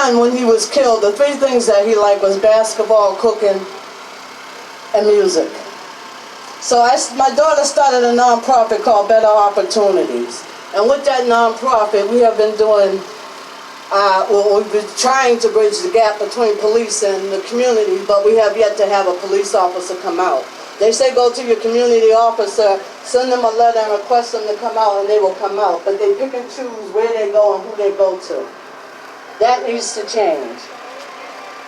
son, when he was killed, the three things that he liked was basketball, cooking, and music. So my daughter started a nonprofit called Better Opportunities. And with that nonprofit, we have been doing, we've been trying to bridge the gap between police and the community, but we have yet to have a police officer come out. They say go to your community officer, send them a letter and request them to come out, and they will come out. But they pick and choose where they go and who they go to. That needs to change.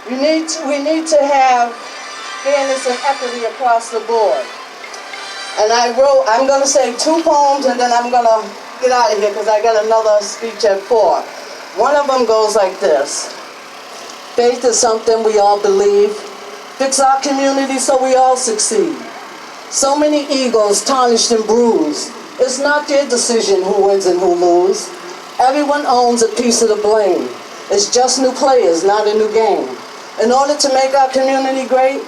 We need to have fairness and equity across the board. And I'm going to say 2 poems, and then I'm going to get out of here because I got another speech at 4. One of them goes like this. Faith is something we all believe. Fix our community so we all succeed. So many egos tarnished and bruised. It's not their decision who wins and who loses. Everyone owns a piece of the blame. It's just new players, not a new game. In order to make our community great,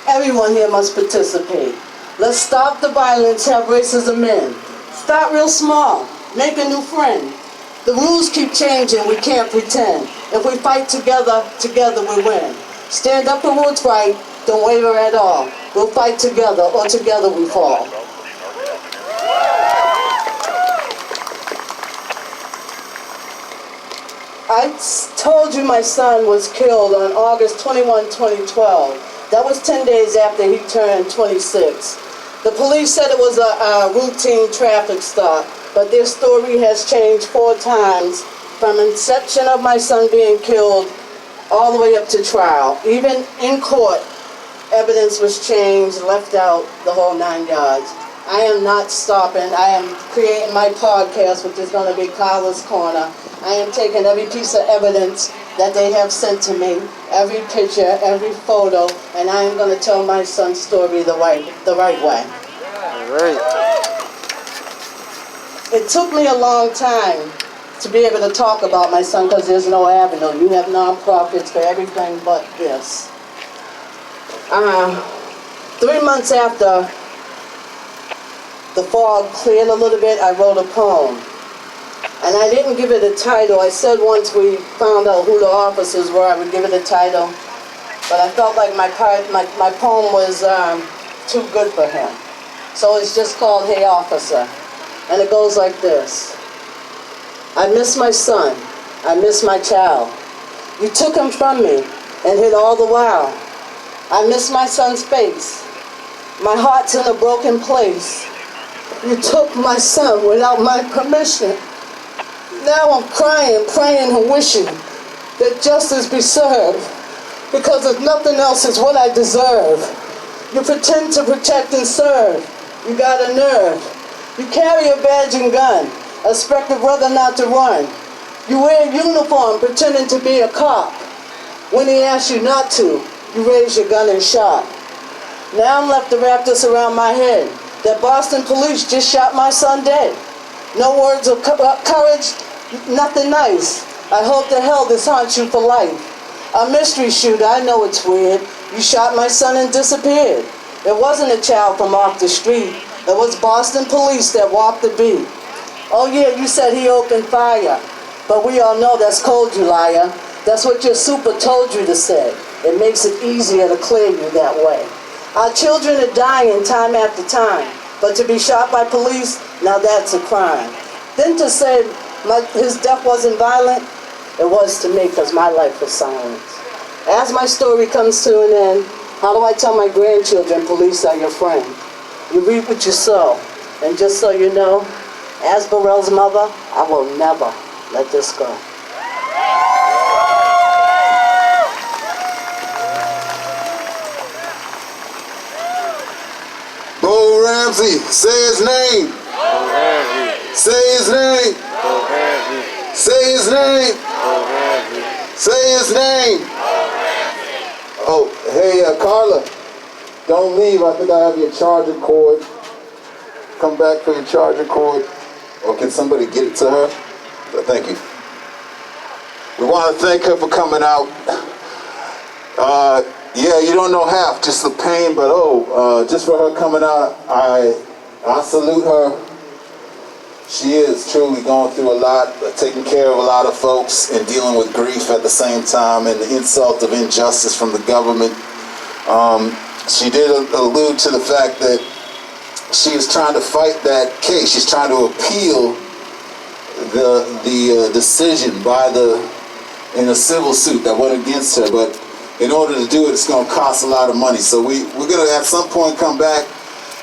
everyone here must participate. Let's stop the violence, have racism end. Start real small, make a new friend. The rules keep changing, we can't pretend. If we fight together, together we win. Stand up for what's right, don't waver at all. We'll fight together, or together we fall. I told you my son was killed on August 21, 2012. That was 10 days after he turned 26. The police said it was a routine traffic stop, but their story has changed 4 times, from inception of my son being killed all the way up to trial. Even in court, evidence was changed, left out, the whole 9 yards. I am not stopping. I am creating my podcast, which is going to be Kyla's Corner. I am taking every piece of evidence that they have sent to me, every picture, every photo, and I am going to tell my son's story the right way. All right. It took me a long time to be able to talk about my son because there's no avenue. You have nonprofits for everything but this. 3 months after the fog cleared a little bit, I wrote a poem. And I didn't give it a title. I said once we found out who the officers were, I would give it a title. But I felt like my poem was too good for him. So it's just called Hey Officer. And it goes like this. I miss my son. I miss my child. You took him from me and hid all the while. I miss my son's face. My heart's in a broken place. You took my son without my permission. Now I'm crying, praying, and wishing that justice be served, because if nothing else is what I deserve. You pretend to protect and serve. You got a nerve. You carry a badge and gun, expect a brother not to run. You wear a uniform pretending to be a cop. When he asks you not to, you raise your gun and shot. Now I'm left to wrap this around my head, that Boston police just shot my son dead. No words of courage, nothing nice. I hope to hell this haunts you for life. A mystery shooter, I know it's weird. You shot my son and disappeared. It wasn't a child from off the street. It was Boston police that walked the beat. Oh yeah, you said he opened fire. But we all know that's cold, you liar. That's what your super told you to say. It makes it easier to clear you that way. Our children are dying time after time. But to be shot by police, now that's a crime. Then to say his death wasn't violent, it was to me, because my life was silent. As my story comes to an end, how do I tell my grandchildren police are your friend? You reap what you sow. And just so you know, as Burrell's mother, I will never let this go. Bo Ramsey, say his name. Bo Ramsey. Say his name. Bo Ramsey. Say his name. Bo Ramsey. Say his name. Bo Ramsey. Oh, hey, Carla, don't leave. I think I have your charger cord. Come back for your charger cord. Or can somebody get it to her? Thank you. We want to thank her for coming out. Yeah, you don't know half, just the pain, but just for her coming out, I salute her. She is truly going through a lot, taking care of a lot of folks and dealing with grief at the same time and the insult of injustice from the government. She did allude to the fact that she is trying to fight that case. She's trying to appeal the decision in a civil suit that went against her. But in order to do it, it's going to cost a lot of money. So we're going to at some point come back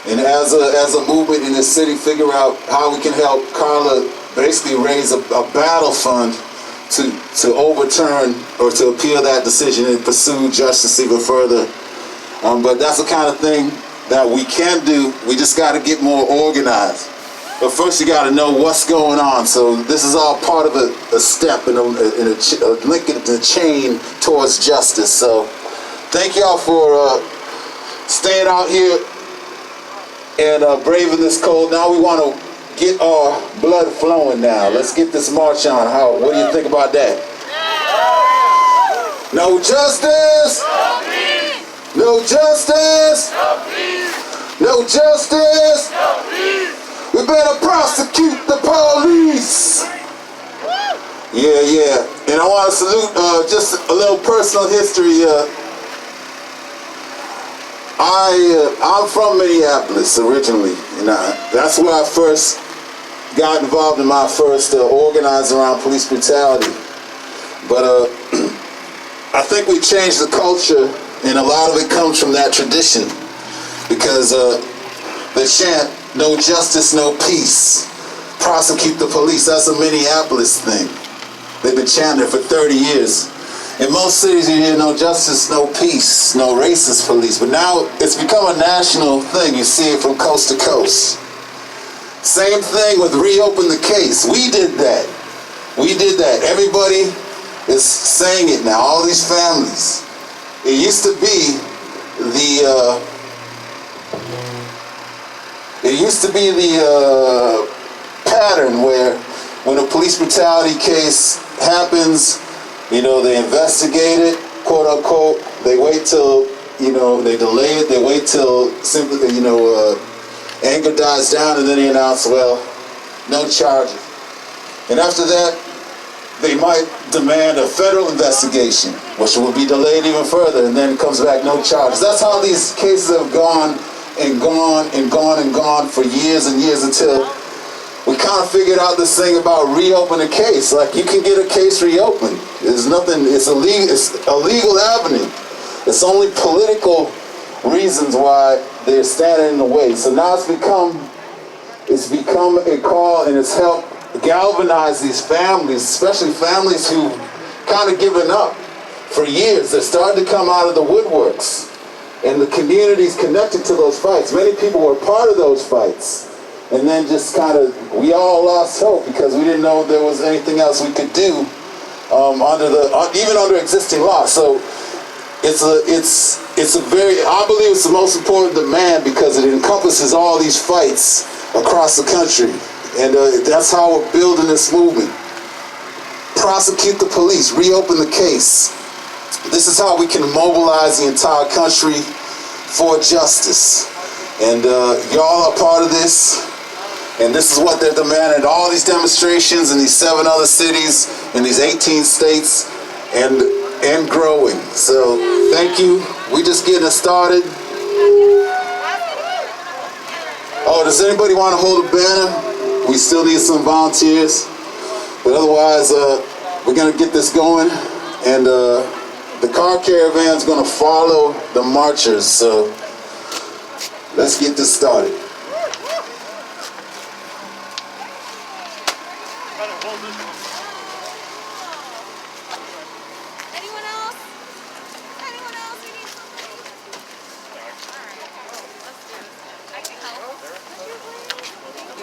and as a movement in this city figure out how we can help Carla basically raise a battle fund to overturn or to appeal that decision and pursue justice even further. But that's the kind of thing that we can do. We just got to get more organized. But first you got to know what's going on. So this is all part of a step in a link in the chain towards justice. So thank y'all for staying out here and braving this cold. Now we want to get our blood flowing now. Let's get this march on. What do you think about that? No justice! No peace! No justice! No peace! No justice! No peace! We better prosecute the police! Yeah. And I want to salute just a little personal history. I'm from Minneapolis originally, and that's where I first got involved in my first organizing around police brutality. But I think we changed the culture, and a lot of it comes from that tradition, because the chant, no justice, no peace, prosecute the police, that's a Minneapolis thing. They've been chanting it for 30 years. In most cities you hear no justice, no peace, no racist police, but now it's become a national thing. You see it from coast to coast. Same thing with reopen the case. We did that. Everybody is saying it now, all these families. It used to be the pattern where when a police brutality case happens, they investigate it, quote unquote. They wait till, they delay it. They wait till simply, anger dies down, and then they announce, well, no charges. And after that, they might demand a federal investigation, which will be delayed even further, and then it comes back, no charges. That's how these cases have gone for years and years until we kind of figured out this thing about reopen a case. Like, you can get a case reopened. There's nothing, it's a legal avenue. It's only political reasons why they're standing in the way. So now it's become a call, and it's helped galvanize these families, especially families who kind of given up for years. They're starting to come out of the woodworks, and the communities connected to those fights. Many people were part of those fights, and then just we all lost hope because we didn't know there was anything else we could do even under existing law. So I believe it's the most important demand because it encompasses all these fights across the country. And that's how we're building this movement. Prosecute the police, reopen the case. This is how we can mobilize the entire country for justice. And y'all are part of this. And this is what they're demanding. All these demonstrations in these 7 other cities, in these 18 states, and growing. So thank you. We just getting started. Oh, does anybody want to hold a banner? We still need some volunteers. But otherwise, we're going to get this going. And the car caravan is going to follow the marchers. So let's get this started. Anyone else? Anyone else? We need somebody. All right. Let's do this. I can help. Would you please? Thank you.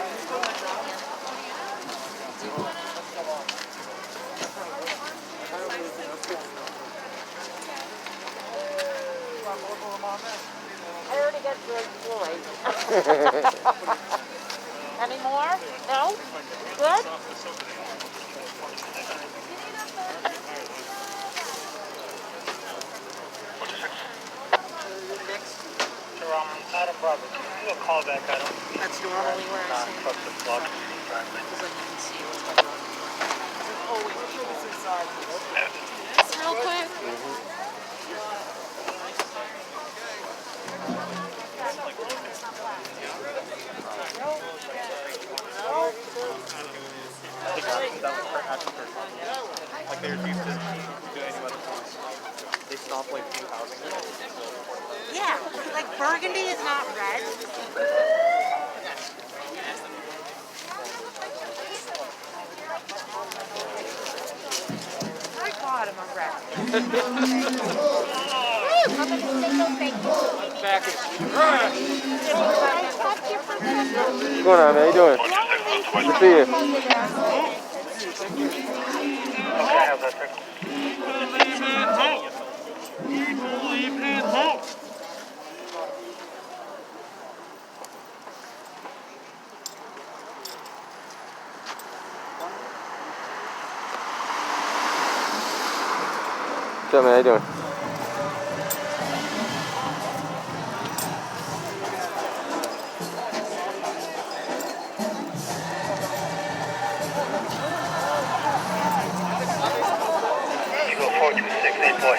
Do you want to? I already got George Floyd. Any more? No? Good? Next to Adam Roberts. callback. I don't. That's normally where I Not say touch the plug. because then you can see what's going on. There's always people inside. This real quick. Like they refuse to do anything about it. They stop like new housing. Yeah, like burgundy is not red. My God, am I red? What's going on, man? How you doing? Good to see you. Okay, how's that trick? What's up, man? How you doing? Eagle 4268 boy.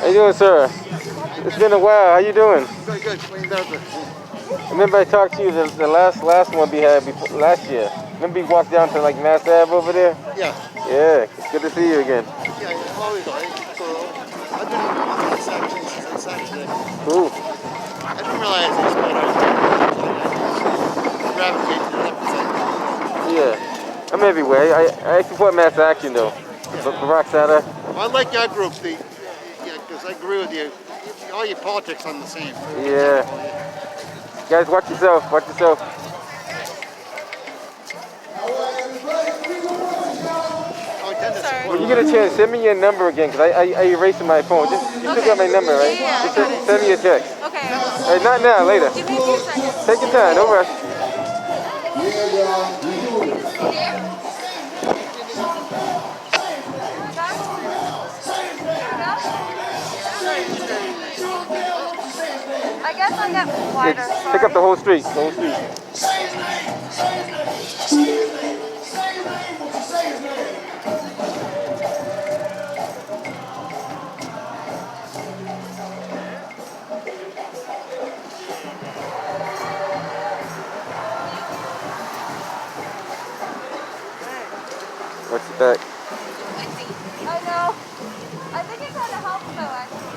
How you doing, sir? It's been a while. How you doing? Good, good. Clean desert. Remember I talked to you the last one we had before, last year. Remember you walked down to like Mass Ave over there? Yeah. Yeah, it's good to see you again. Yeah, always all right. I've been on the section since I sat today. Cool. I didn't realize they split out. Gravitate to the left side. Yeah. I'm everywhere. I support mass action though. But Barack Sada. Well, I like your group, because I agree with you. All your politics are the same. Yeah. Guys, watch yourself. Watch yourself. Sorry. When you get a chance, send me your number again, because I erased my phone. You still got my number, right? Yeah, Just send me a text. Okay. Hey, not now, later. Give me a few seconds. Take your time, no rush. I guess I'll get wider. Pick up the whole street. The whole street. What's the back? I know. I think it kind of helps though, actually.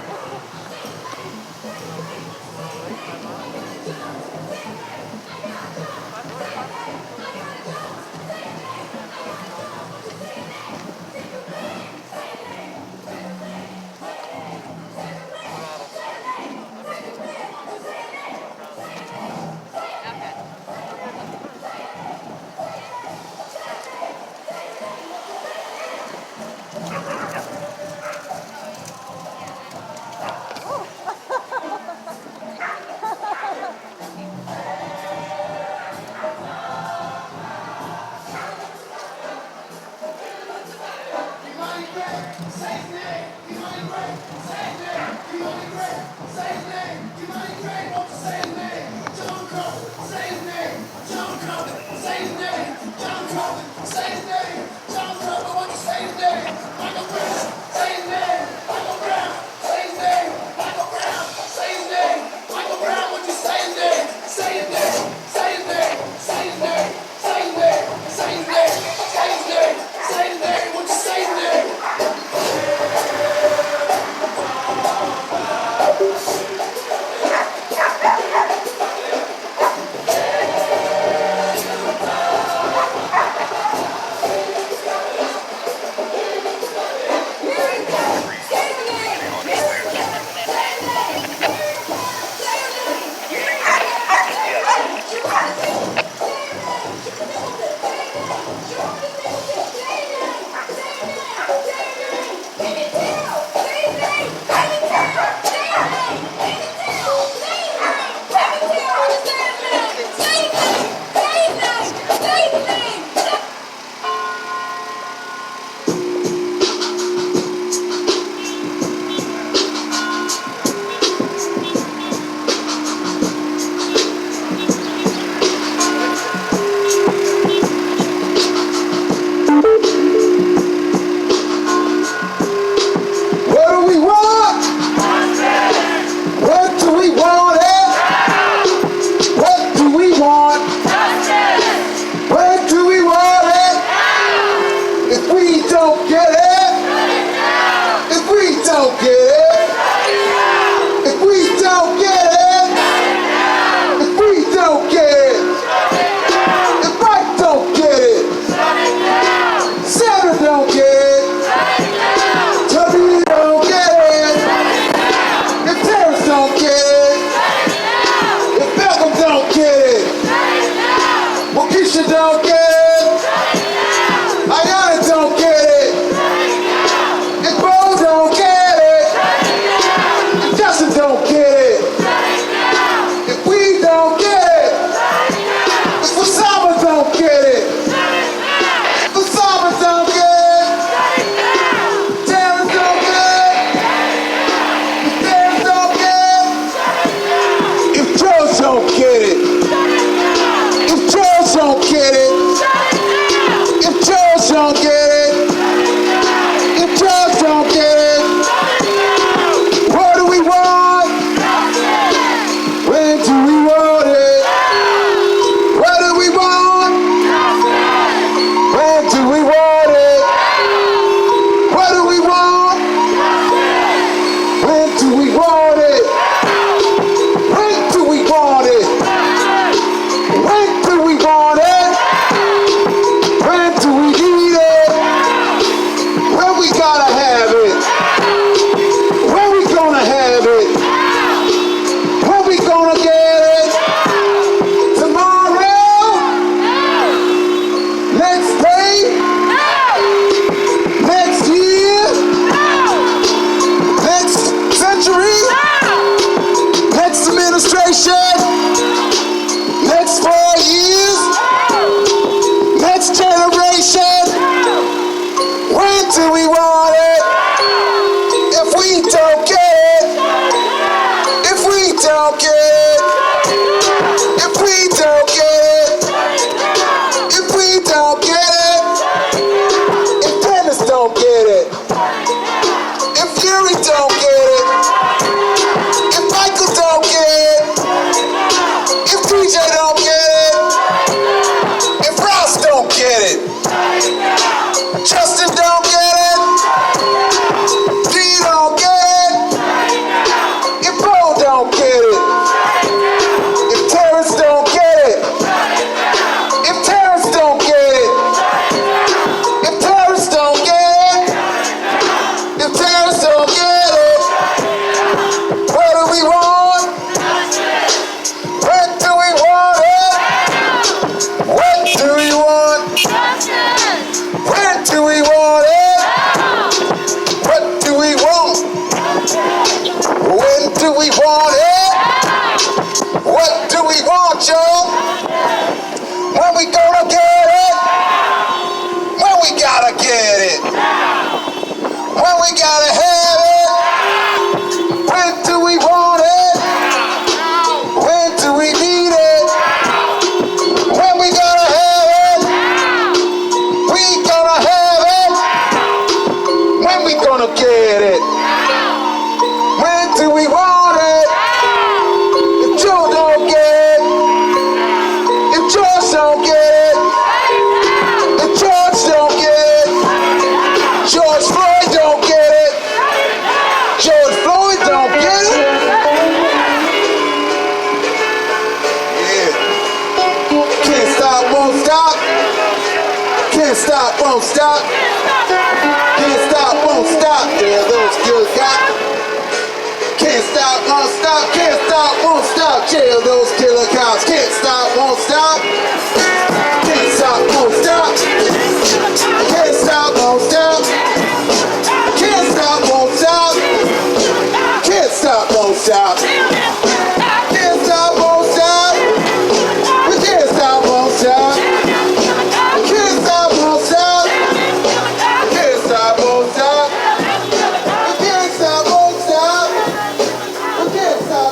want it? What do we want, y'all? When we gonna get it? When we gotta get it? When we gotta have it? When do we want it? When do we need it? When we gonna have it? We gonna have it? When we gonna get it? When do we want it? If Joe don't get it, if George don't get it, if George don't get it, George Floyd don't get it, George Floyd don't get it. Yeah. Can't stop, won't stop. Can't stop, won't stop. Can't stop, won't stop. Yeah, those good guys. Can't stop, won't stop. Can't stop, won't stop. Jail those killer cops. Can't stop, won't stop. Can't stop, won't stop. Can't stop, won't stop. Can't stop, won't stop. Can't stop, won't stop. Can't stop, won't stop. We can't stop, won't stop. Can't stop, won't stop. Can't stop, won't stop. We can't stop, won't stop. We can't stop, won't stop.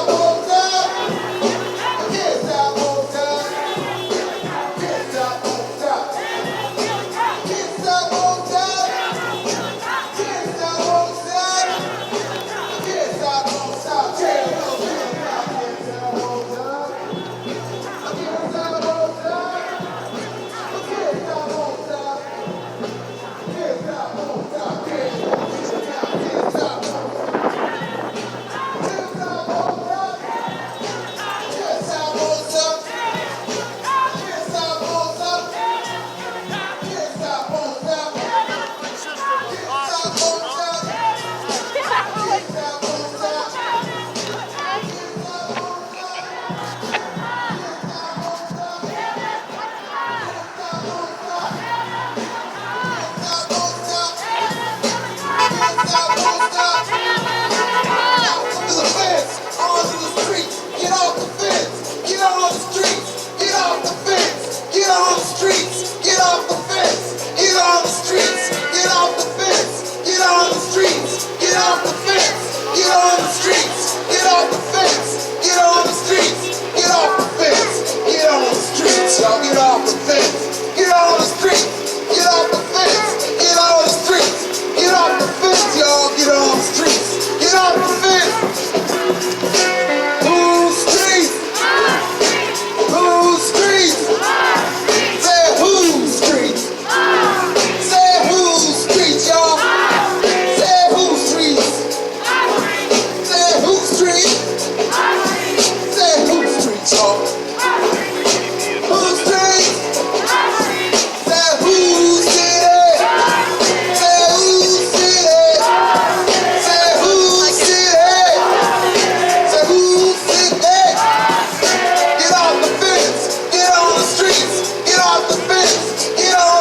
We can't stop, won't stop. We can't stop, won't stop.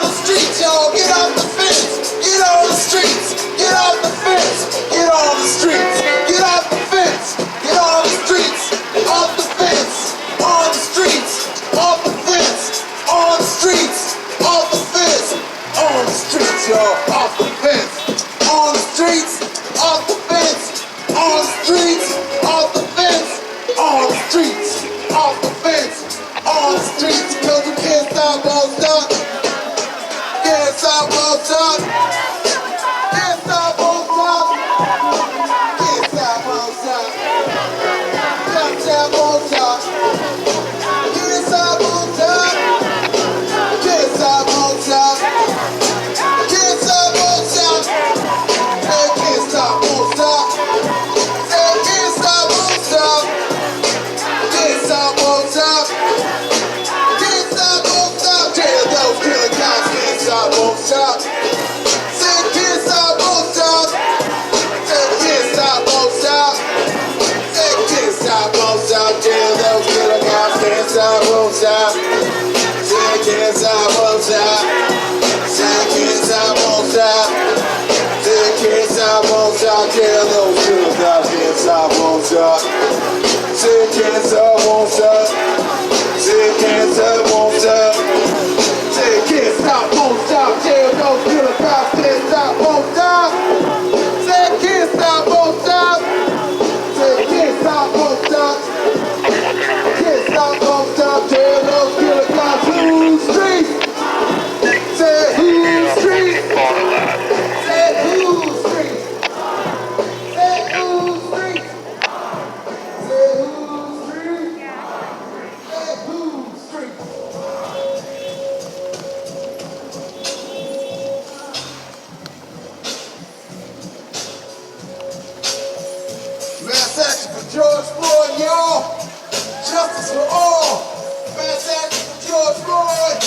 Can't stop, won't stop. Can't stop, won't stop. Can't stop, won't stop. Can't stop, won't stop. Can't stop, won't stop. Can't stop, won't stop. Can't stop, won't stop. Can't stop, won't stop. Can't stop, won't stop. Can't stop, won't stop. I tell those killers out there inside won't stop. Say can't stop, won't stop. Say can't stop, won't stop. Say can't stop, won't stop. Tell those killers out there stop, won't stop. Say can't stop, won't stop. Say can't stop, won't stop. Can't stop, won't stop. Tell those killers out who's street. Say who's street. Say who's street. Say who's street. Say who's street. Say who's street. Mass action for George Floyd, y'all. Justice for all. Mass action for George Floyd.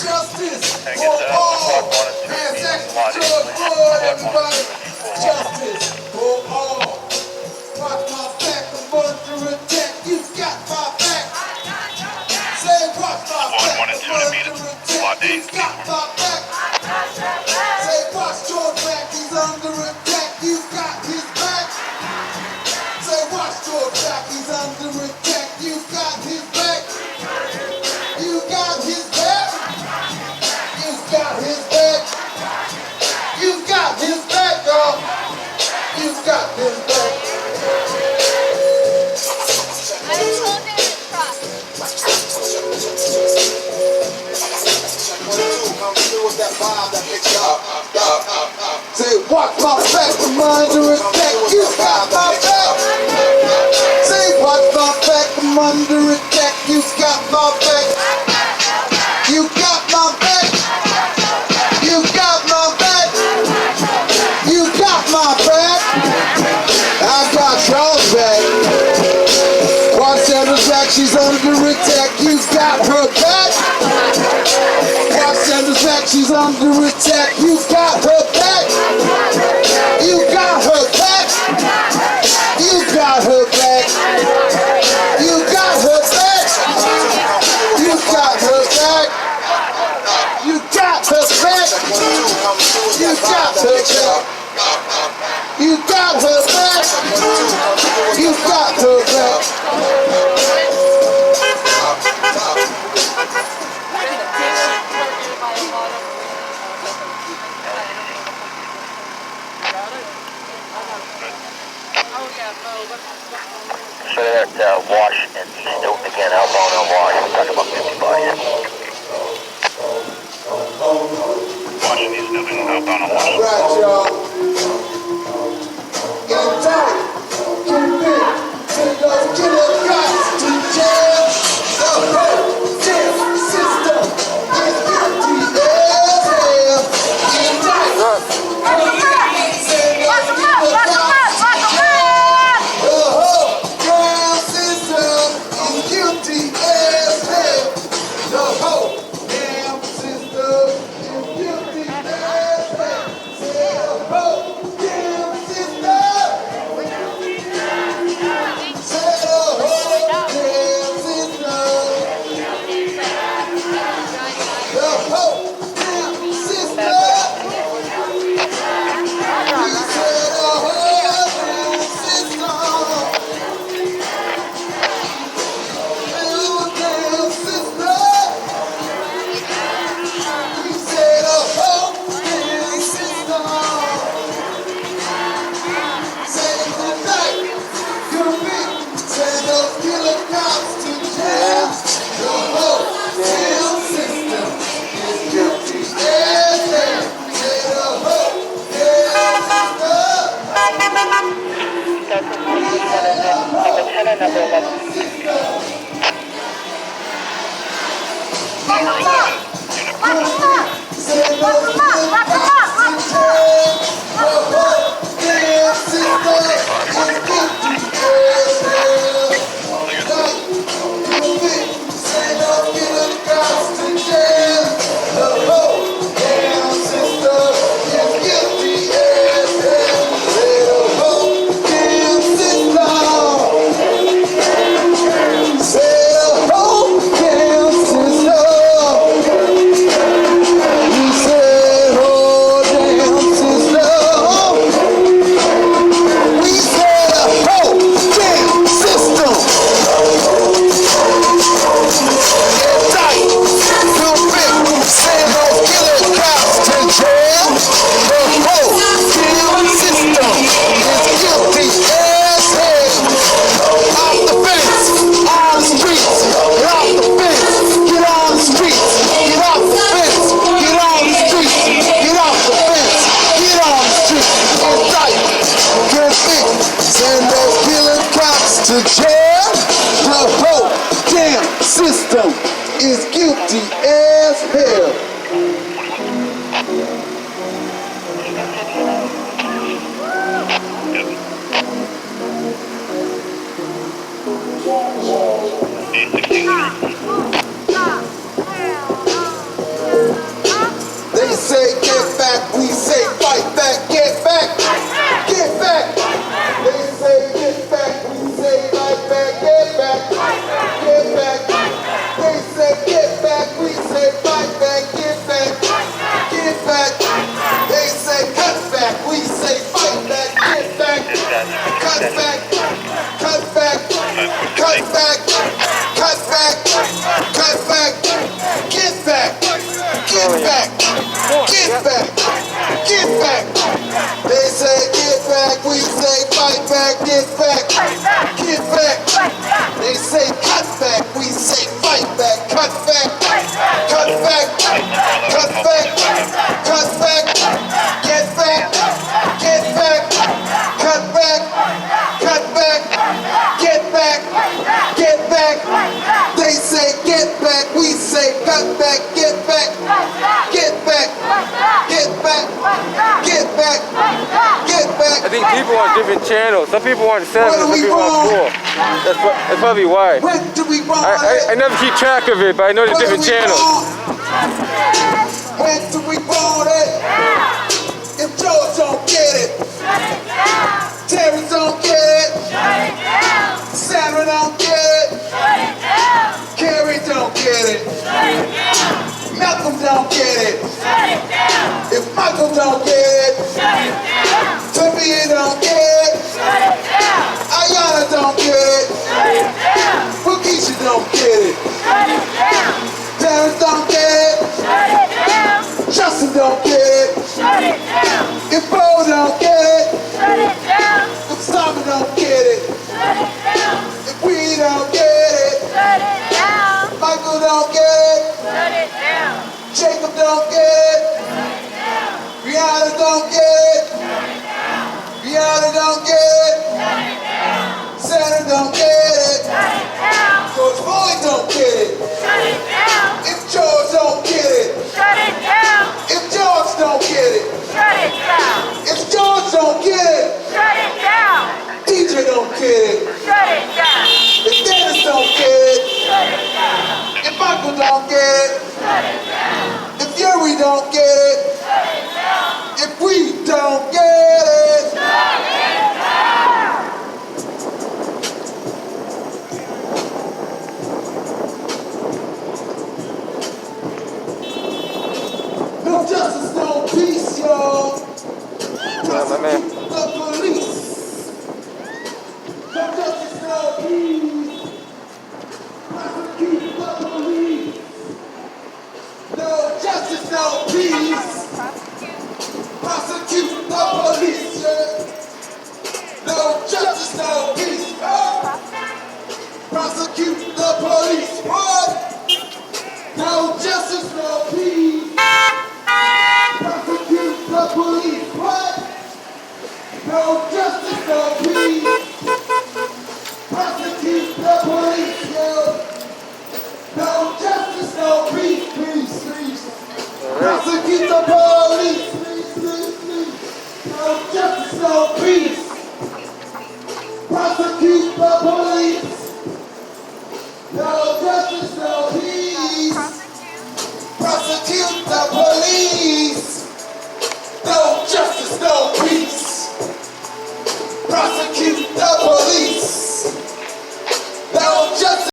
Justice for all. Mass action for George Floyd, everybody. Justice for all. Watch my back, I'm under attack. You got my back. Say watch my back, I'm under attack. You got my back. Say watch George back, he's under attack. You got his back. Say watch George back, he's under attack. You got his back. You got his back. You got his back. You got his back, y'all. You got his back. I told him to trust. Say watch my back, I'm under attack. You got my back. Say watch my back, I'm under attack. You got my back. You got my back. You got my back. You got my back. I got y'all's back. Watch Sandra's back, she's under attack. You got her back. Watch Sandra's back, she's under attack. You got her back. You got her back. You got her back. You got her back. You got her back. You got her back. You got her back. You got her back. You got her back. So at Wash and East Newton again, outbound on Wash. We're talking about 50 bodies. Wash and East Newton, outbound on Wash. Right, y'all. In time, convict, send those killer cops to jail. The whole jail system is guilty as hell. In time, convict, send those killer cops to jail. The whole jail system is guilty as hell. The whole damn system is guilty as hell. Say the whole is guilty as hell. They say get back, we say fight back, get back, get back. They say get back, we say fight back, get back, get back. They say get back, we say fight back, get back, get back. They say cut back, we say fight back, get back, cut back, cut back, cut back, cut back, cut back, get back, get back, get back, get back. They say get back, we say fight back, get back, get back. They say cut back, we say fight back, cut back, cut back, cut back, cut back, get back, get back, cut back, cut back, get back, get back. They say get back, we say cut back, get back, get back, get back, get back, get back. I think people want different channels. Some people want 7, some people want 4. That's probably why. When do we want I never keep track of it, but I know the different channels. When do we want it? If George don't get it, Terry don't get it, Sarah don't get it, Carrie don't get it, Malcolm don't get it, if Michael don't get it, Tabia don't get it, Ayana don't get it, Wakisha don't get it, Terrence don't get it, Justin don't get it, if Bo don't get it, if Simon don't get it, if we don't get it, Michael don't get it, Jacob don't get it, Rihanna don't get it, Rihanna don't get it, Santa don't get it, George Floyd don't get it, if George don't get it, if George don't get it, if George don't get it, DJ don't get it, if Dennis don't get it, if Michael don't get it, if Yuri don't get it, if we don't get it. No justice, no peace, y'all. My man. The police. No justice, no peace. Prosecute the police. No justice, no peace. Prosecute the police. No justice, no peace. Prosecute the police. What? No justice, no peace. Prosecute the police. What? No justice, no peace. Prosecute the police. No justice, no peace. Peace, peace. Prosecute the police. Peace, peace, peace. No justice, no peace. Prosecute the police. No justice, no peace. Prosecute the police.